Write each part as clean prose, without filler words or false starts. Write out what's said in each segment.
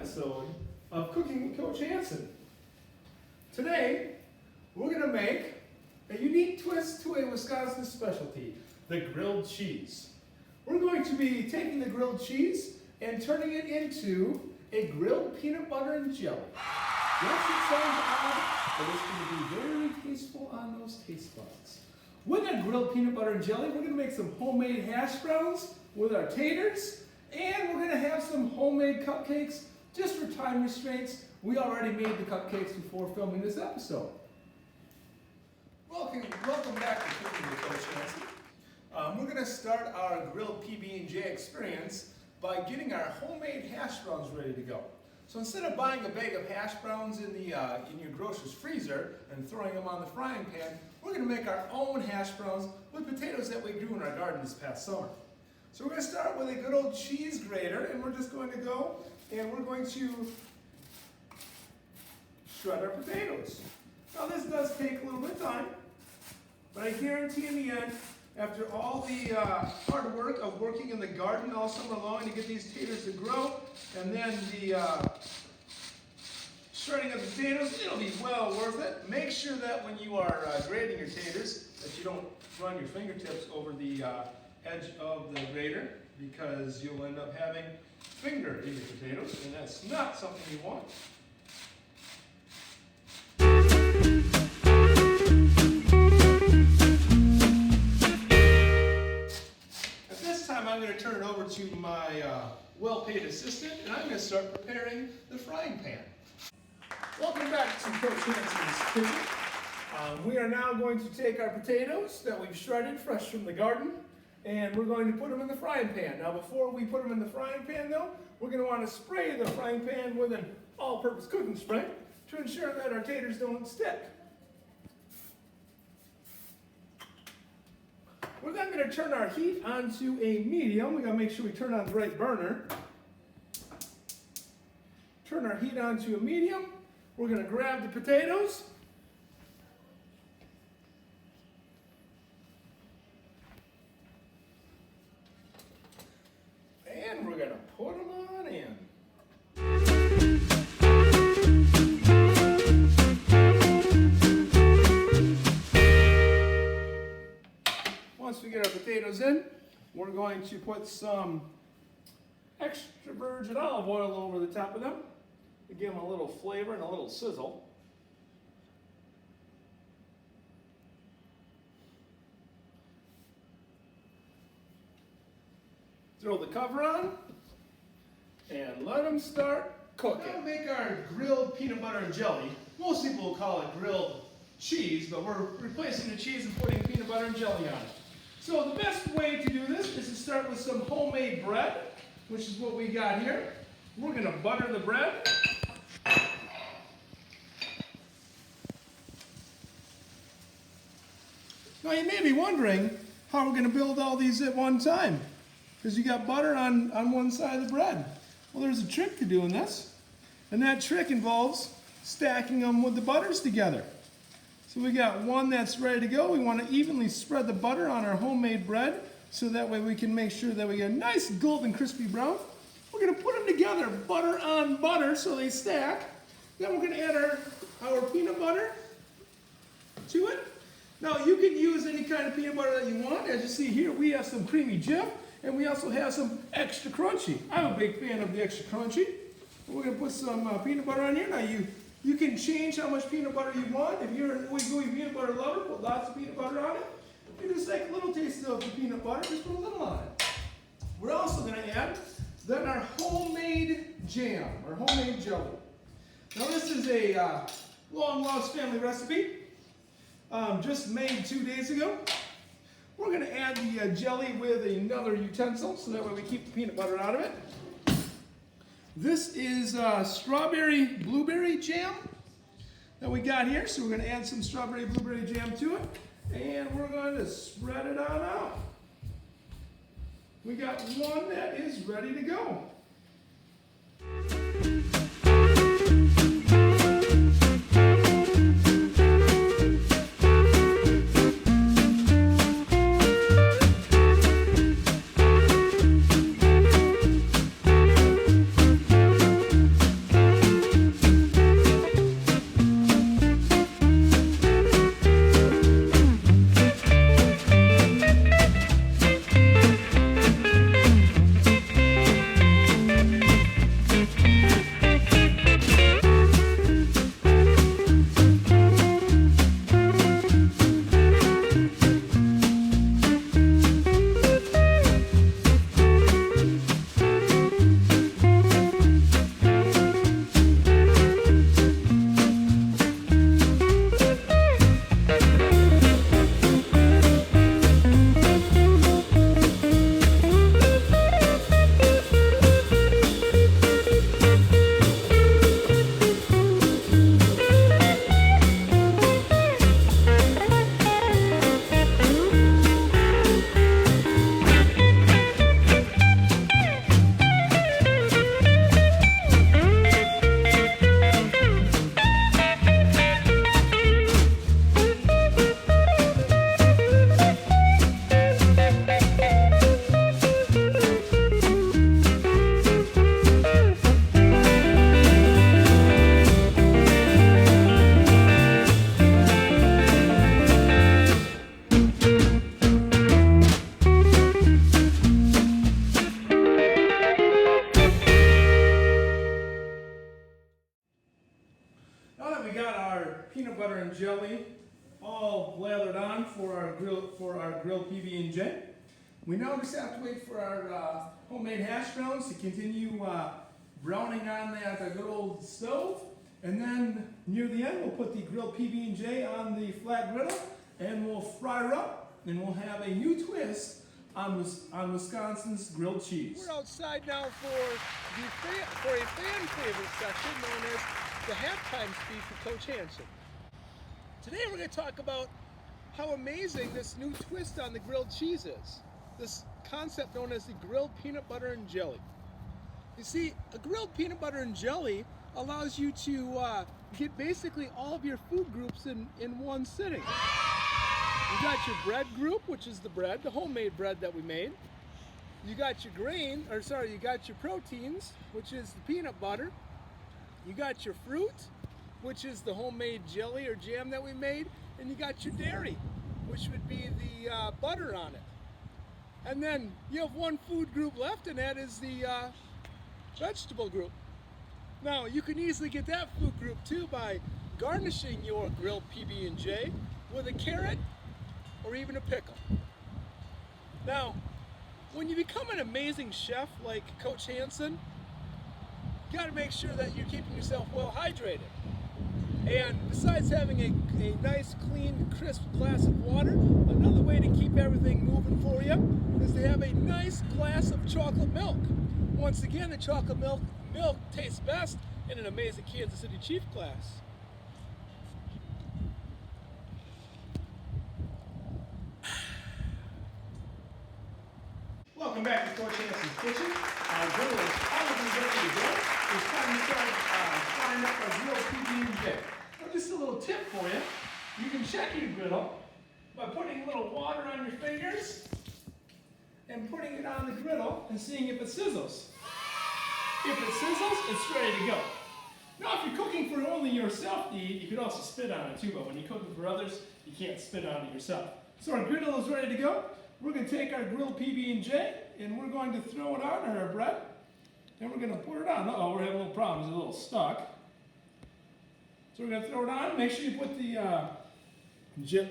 episode of Cooking with Coach Hansen. Today, we're going to make a unique twist to a Wisconsin specialty, the grilled cheese. We're going to be taking the grilled cheese and turning it into a grilled peanut butter and jelly. Yes, it sounds odd, but it's going to be very tasteful on those taste buds. With our grilled peanut butter and jelly, we're going to make some homemade hash browns with our taters, and we're going to have some homemade cupcakes. Just for time restraints, we already made the cupcakes before filming this episode. Welcome back to Cooking with Coach Hansen. We're going to start our grilled PB&J experience by getting our homemade hash browns ready to go. So instead of buying a bag of hash browns in your grocer's freezer and throwing them on the frying pan, we're going to make our own hash browns with potatoes that we grew in our garden this past summer. So we're going to start with a good old cheese grater, and we're just going to go and we're going to shred our potatoes. Now this does take a little bit of time, but I guarantee in the end, after all the hard work of working in the garden all summer long to get these taters to grow, and then the shredding of the potatoes, it'll be well worth it. Make sure that when you are grating your taters, that you don't run your fingertips over the edge of the grater, because you'll end up having finger in your potatoes, and that's not something you want. I'm going to turn it over to my well-paid assistant, and I'm going to start preparing the frying pan. Welcome back to Coach Hansen's kitchen. We are now going to take our potatoes that we've shredded fresh from the garden, and we're going to put them in the frying pan. Now before we put them in the frying pan though, we're going to want to spray the frying pan with an all-purpose cooking spray to ensure that our taters don't stick. We're then going to turn our heat onto a medium. We got to make sure we turn on the right burner. Turn our heat onto a medium. We're going to grab the potatoes. And we're going to put them on in. Once we get our potatoes in, we're going to put some extra virgin olive oil over the top of them to give them a little flavor and a little sizzle. Throw the cover on and let them start cooking. Now to make our grilled peanut butter and jelly, most people will call it grilled cheese, but we're replacing the cheese and putting peanut butter and jelly on it. So the best way to do this is to start with some homemade bread, which is what we got here. We're going to butter the bread. Now you may be wondering how we're going to build all these at one time, because you got butter on one side of the bread. Well, there's a trick to doing this, and that trick involves stacking them with the butters together. So we got one that's ready to go. We want to evenly spread the butter on our homemade bread, so that way we can make sure that we get a nice golden crispy brown. We're going to put them together, butter on butter, so they stack. Then we're going to add our peanut butter to it. Now you can use any kind of peanut butter that you want. As you see here, we have some creamy Jif, and we also have some extra crunchy. I'm a big fan of the extra crunchy. We're going to put some peanut butter on here. Now you can change how much peanut butter you want. If you're an ooey gooey peanut butter lover, put lots of peanut butter on it. If you just like a little taste of the peanut butter, just put a little on it. We're also going to add then our homemade jam, or homemade jelly. Now this is a long-lost family recipe, just made 2 days ago. We're going to add the jelly with another utensil, so that way we keep the peanut butter out of it. This is strawberry blueberry jam that we got here. So we're going to add some strawberry blueberry jam to it, and we're going to spread it on out. We got one that is ready to go. buttered on for our grilled PB&J. We now just have to wait for our homemade hash browns to continue browning on that good old stove. And then near the end, we'll put the grilled PB&J on the flat griddle, and we'll fry her up, and we'll have a new twist on Wisconsin's grilled cheese. We're outside now for a fan favorite section known as the halftime speech with Coach Hansen. Today we're going to talk about how amazing this new twist on the grilled cheese is. This concept known as the grilled peanut butter and jelly. You see, a grilled peanut butter and jelly allows you to get basically all of your food groups in one sitting. You got your bread group, which is the bread, the homemade bread that we made. You got your you got your proteins, which is the peanut butter. You got your fruit, which is the homemade jelly or jam that we made. And you got your dairy, which would be the butter on it. And then you have one food group left, and that is the vegetable group. Now, you can easily get that food group too by garnishing your grilled PB&J with a carrot or even a pickle. Now, when you become an amazing chef like Coach Hansen, you got to make sure that you're keeping yourself well hydrated. And besides having a nice, clean, crisp glass of water, another way to keep everything moving for you is to have a nice glass of chocolate milk. Once again, the chocolate milk tastes best in an amazing Kansas City Chief glass. Welcome back to Coach Hansen's Kitchen. Our grill is almost ready to go. It's time to start frying up our grilled PB&J. Now, just a little tip for you. You can check your griddle by putting a little water on your fingers and putting it on the griddle and seeing if it sizzles. If it sizzles, it's ready to go. Now, if you're cooking for only yourself to eat, you could also spit on it too, but when you're cooking for others, you can't spit on it yourself. So our griddle is ready to go. We're going to take our grilled PB&J and we're going to throw it on our bread. And we're going to put it on. Uh-oh, we're having a little problem. It's a little stuck. So we're going to throw it on. Make sure you put the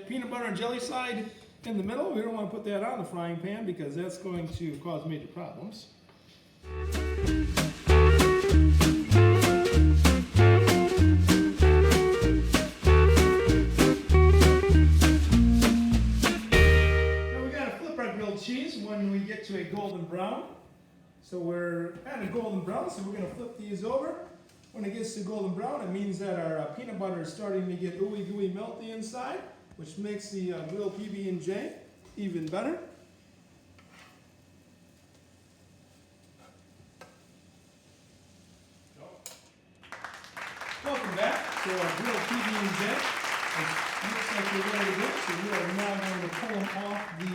peanut butter and jelly side in the middle. We don't want to put that on the frying pan because that's going to cause major problems. Cheese when we get to a golden brown. So we're at a golden brown, so we're going to flip these over. When it gets to golden brown, it means that our peanut butter is starting to get ooey gooey melty inside, which makes the grilled PB&J even better. Welcome back to our grilled PB&J. It looks like we're ready to go, so we are now going to pull them off the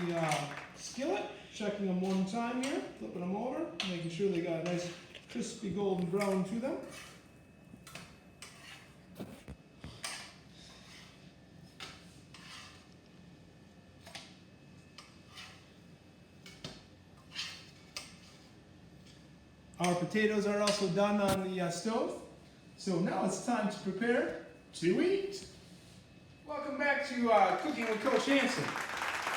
skillet, checking them one time here, flipping them over, making sure they got a nice crispy golden brown to them. Our potatoes are also done on the stove, so now it's time to prepare to eat. Welcome back to Cooking with Coach Hansen.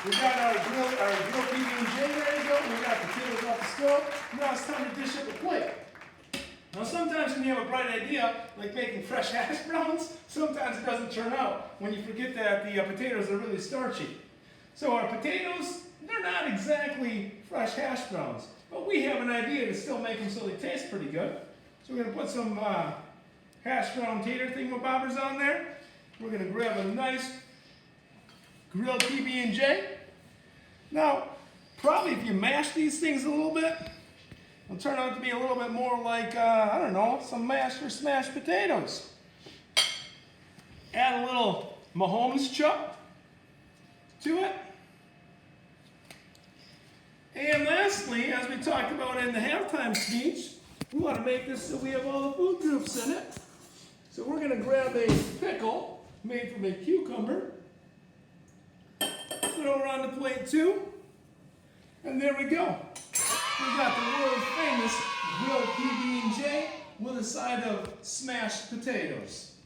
We got our grilled PB&J ready to go. We got potatoes off the stove. Now it's time to dish up a plate. Now sometimes when you have a bright idea, like making fresh hash browns, sometimes it doesn't turn out when you forget that the potatoes are really starchy. So our potatoes, they're not exactly fresh hash browns, but we have an idea to still make them so they taste pretty good. So we're going to put some hash brown tater thingamabobbers on there. We're going to grab a nice grilled PB&J. Now, probably if you mash these things a little bit, it'll turn out to be a little bit more like, I don't know, some mashed or smashed potatoes. Add a little Mahomes chuck to it. And lastly, as we talked about in the halftime speech, we want to make this so we have all the food groups in it. So we're going to grab a pickle made from a cucumber. Put it over on the plate too. And there we go. We got the world famous grilled PB&J with a side of smashed potatoes.